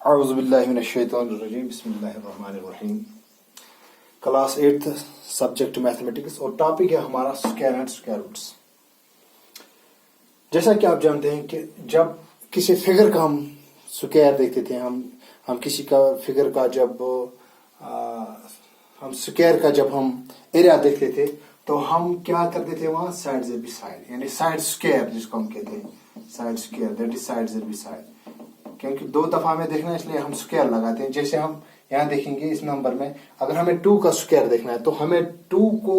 اعوذ باللہ من الشیطان الرجیم بسم اللہ الرحمن الرحیم. کلاس 8 سبجیکٹ میتھمیٹکس اور ٹاپک ہے ہمارا اسکوائر اینڈ اسکوائر روٹس. جیسا کہ آپ جانتے ہیں کہ جب کسی فگر کا ہم اسکوائر دیکھتے تھے ہم کسی کا فگر کا جب ہم اسکوائر کا جب ہم ایریا دیکھتے تھے تو ہم کیا کرتے تھے وہاں سائڈ سے بھی سائڈ یعنی سائڈ اسکوائر جس کو ہم کہتے ہیں side square that is side سے بھی سائڈ. کیونکہ دو دفعہ ہمیں دیکھنا ہے اس لیے ہم اسکوائر لگاتے ہیں. جیسے ہم یہاں دیکھیں گے اس نمبر میں اگر ہمیں 2 کا اسکوائر دیکھنا ہے تو ہمیں 2 کو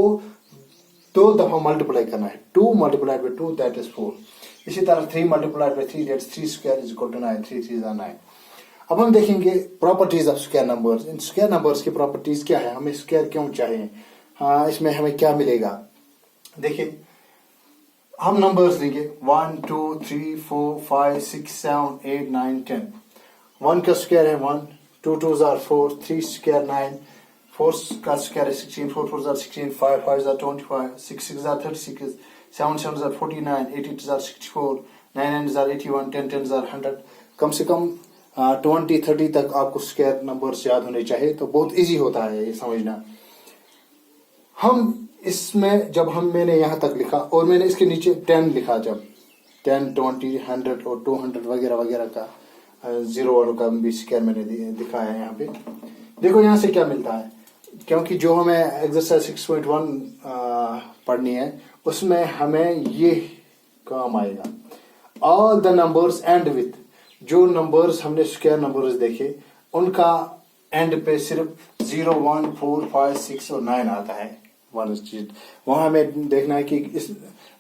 2 دفعہ ملٹیپلائی کرنا ہے. 2 multiplied by 2 that is 4. اسی طرح 3 multiplied by 3 that's 3 square is equal to 9. 3 3 are 9. اب ہم دیکھیں گے properties of square numbers. In square numbers کی پراپرٹیز کیا ہے, ہمیں اسکوائر کیوں چاہیے, اس میں ہمیں کیا ملے گا. دیکھیں ہم نمبرز لیں گے 1 2 3 4 5 6 7 8 9 10. 1 کا اسکوائر ہے 1, 2 2s are 4, 3 اسکوائر 9, 4 کا اسکوائر ہے 16, 4 4s are 16, 5 5s are 25, 6 6s are 36, 7 7s are 49, 8 8s are 64, 9 9s are 81, 10 10s are 100. کم سے کم 20 30 تک آپ کو اسکوائر نمبرز یاد ہونے چاہیے تو بہت ایزی ہوتا ہے یہ سمجھنا. ہم اس میں جب میں نے یہاں تک لکھا اور میں نے اس کے نیچے 10 لکھا, جب 10 20 100 اور 200 وغیرہ وغیرہ کا زیرو والوں کا بھی اسکوائر میں نے دکھایا ہے یہاں پہ. دیکھو یہاں سے کیا ملتا ہے, کیونکہ جو ہمیں ایکسرسائز 6.1 پڑھنی ہے اس میں ہمیں یہ کام آئے گا. آل دا نمبرز اینڈ وتھ, جو نمبرز ہم نے اسکوائر نمبرز دیکھے ان کا اینڈ پہ صرف 0 1 4 5 6 اور 9 آتا ہے. وہاں ہمیں دیکھنا ہے کہ اس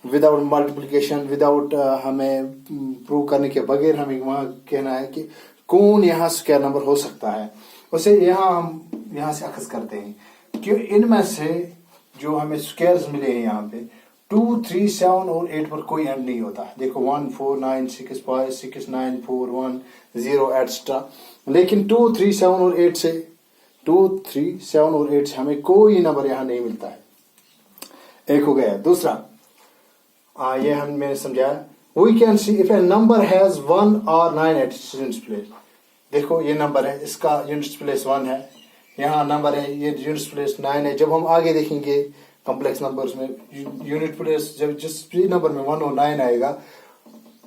وداؤٹ ملٹیپلیکیشن وداؤٹ ہمیں پروو کرنے کے بغیر ہمیں وہاں کہنا ہے کہ کون یہاں اسکوائر نمبر ہو سکتا ہے. اسے ہم یہاں سے اخذ کرتے ہیں کہ ان میں سے جو ہمیں اسکوائرز ملے ہیں یہاں پہ 2 3 7 اور 8 پر کوئی اینڈ نہیں ہوتا. دیکھو 1 4 9 6 5 6 9 4 1 0 ایٹسٹرا. لیکن 2 3 7 اور 8 سے 2 3 7 اور 8 سے ہمیں کوئی نمبر یہاں نہیں ملتا ہے. ایک ہو گیا. دوسرا یہ میں نے سمجھایا, we can see if a number has 1 or 9 at its units place. دیکھو یہ نمبر ہے, اس کا یونٹس پلیس 1 ہے, یہاں نمبر ہے یہ یونٹس پلیس 9 ہے. جب ہم آگے دیکھیں گے کمپلیکس نمبرز میں یونٹ پلیس جب جس بھی نمبر میں 1 اور 9 آئے گا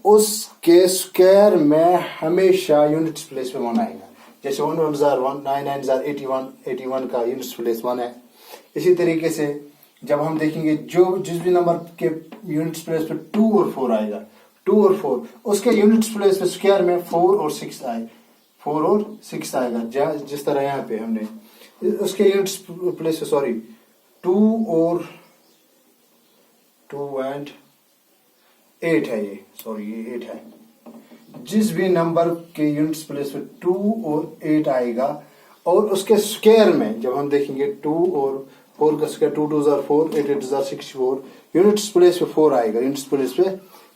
اس کے اسکوائر میں ہمیشہ یونٹس پلیس پہ 1 آئے گا. جیسے 1 1s are 1, 9 9s are 81, 81 کا یونٹس پلیس 1 ہے. اسی طریقے سے جب ہم دیکھیں گے جس بھی نمبر کے یونٹس پلیس پہ 2 اور 4 آئے گا, 2 اور 4 اس کے یونٹس پلیس پہ اسکوائر میں 4 اور 6 آئے, 4 اور 6 آئے گا. جس طرح یہاں پہ ہم نے اس کے یونٹس پلیس پہ 2 اور 2 اینڈ 8 ہے, یہ 8 ہے. جس بھی نمبر کے یونٹس پلیس پہ 2 اور 8 آئے گا اور اس کے اسکوائر میں جب ہم دیکھیں گے 2 اور 4 کا square 2 2s are 4, 8 8s are 64, units place پہ 4 آئے گا, یونٹس پلیس پہ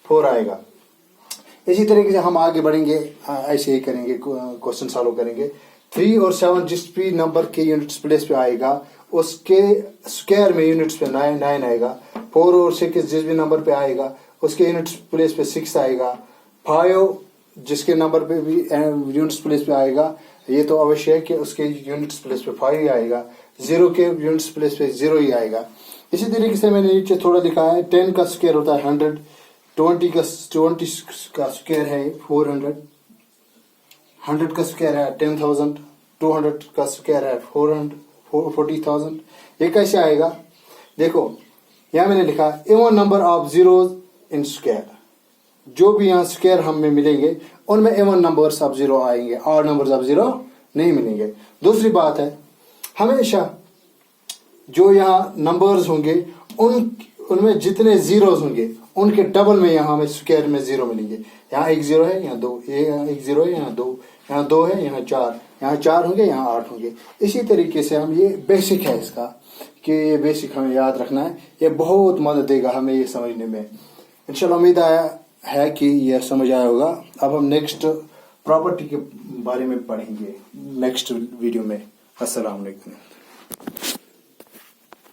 4 آئے گا. اسی طریقے سے ہم آگے بڑھیں گے, ایسے ہی کریں گے, کوشچن سالو کریں گے. 3 اور 7 جس بھی نمبر کے یونٹس پلیس پہ آئے گا اس کے اسکوائر میں یونٹس پہ 9 آئے گا. 4 اور 6 جس بھی نمبر پہ آئے گا اس کے یونٹس پلیس پہ 6 آئے گا. 5 جس کے نمبر پہ بھی یونٹس پلیس پہ آئے گا یہ تو اوشیہ ہے کہ اس کے یونٹس پلیس پہ 5 آئے گا. 0 کے یونٹس پلیس پہ 0 ہی آئے گا. اسی طریقے سے میں نے نیچے تھوڑا لکھا ہے 10 کا اسکوائر ہوتا ہے 100, 20 کا اسکوائر ہے 400, 100 کا اسکوائر ہے 10,000, 200 کا اسکوائر ہے 40,000. یہ کیسے آئے گا. دیکھو یہاں میں نے لکھا even number of zeros in square, جو بھی یہاں اسکوائر ہمیں ملیں گے ان میں ایون نمبرز آف 0 آئیں گے, آڈ نمبرز آف 0 نہیں ملیں گے. دوسری بات ہے ہمیشہ جو یہاں نمبرز ہوں گے ان میں جتنے زیروز ہوں گے ان کے ڈبل میں یہاں ہمیں اسکوائر میں 0 ملیں گے. یہاں ایک 0 ہے یہاں 2, یہاں ایک 0 ہے یہاں 2, یہاں 2 ہے یہاں 4, یہاں 4 ہوں گے یہاں 8 ہوں گے. اسی طریقے سے ہم یہ بیسک ہے اس کا کہ یہ بیسک ہمیں یاد رکھنا ہے, یہ بہت مدد دے گا ہمیں یہ سمجھنے میں. انشاءاللہ امید ہے کہ یہ سمجھ آیا ہوگا. اب ہم نیکسٹ پراپرٹی کے بارے میں پڑھیں گے نیکسٹ ویڈیو میں. السلام علیکم.